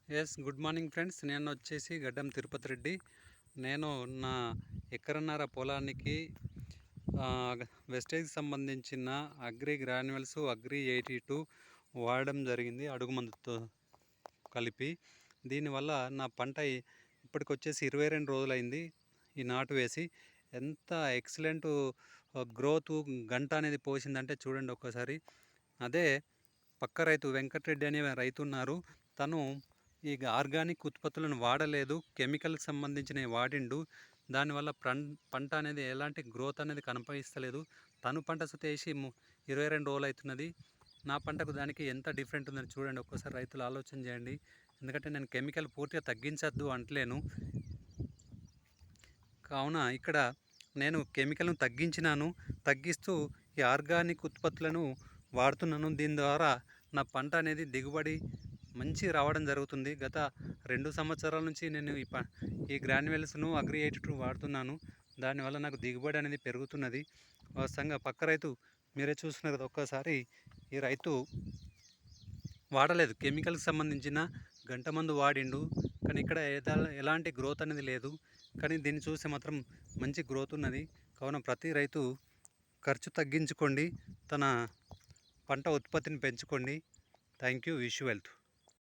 Good morning friends. నేను వచ్చేసి గడ్డం తిరుపతి రెడ్డి. నేను నా ఎకరన్నర పొలానికి వెస్టేజ్కి సంబంధించిన అగ్రి గ్రాన్యువల్స్ అగ్రి 82 వాడడం జరిగింది, అడుగు మందుతో కలిపి. దీనివల్ల నా పంట ఇప్పటికొచ్చేసి 22 రోజులైంది ఈ నాటు వేసి. ఎంత ఎక్సలెంట్ గ్రోత్ గంట అనేది పోసిందంటే చూడండి ఒక్కసారి. అదే పక్క రైతు వెంకటరెడ్డి అనే రైతు ఉన్నారు. తను ఈ ఆర్గానిక్ ఉత్పత్తులను వాడలేదు, కెమికల్కి సంబంధించినవి వాడిండు. దానివల్ల పంట అనేది ఎలాంటి గ్రోత్ అనేది కనిపిస్తలేదు. తను పంట సుతేసి 22 రోజులు అవుతున్నది. నా పంటకు దానికి ఎంత డిఫరెంట్ ఉందని చూడండి ఒక్కసారి. రైతులు ఆలోచన చేయండి. ఎందుకంటే నేను కెమికల్ పూర్తిగా తగ్గించద్దు అంటలేను. కావున ఇక్కడ నేను కెమికల్ను తగ్గిస్తూ ఈ ఆర్గానిక్ ఉత్పత్తులను వాడుతున్నాను. దీని ద్వారా నా పంట అనేది దిగుబడి మంచి రావడం జరుగుతుంది. గత 2 సంవత్సరాల నుంచి నేను ఈ గ్రాన్యువల్స్ను అగ్రి 82 వాడుతున్నాను. దానివల్ల నాకు దిగుబడి అనేది పెరుగుతున్నది. వాస్తవంగా పక్క రైతు మీరే చూస్తున్నారు కదా ఒక్కసారి. ఈ రైతు వాడలేదు, కెమికల్కి సంబంధించిన గంట మందు వాడిండు. కానీ ఇక్కడ ఎలాంటి గ్రోత్ అనేది లేదు. కానీ దీన్ని చూస్తే మాత్రం మంచి గ్రోత్ ఉన్నది. కావున ప్రతి రైతు ఖర్చు తగ్గించుకోండి, తన పంట ఉత్పత్తిని పెంచుకోండి. Thank you. Wish you wealth.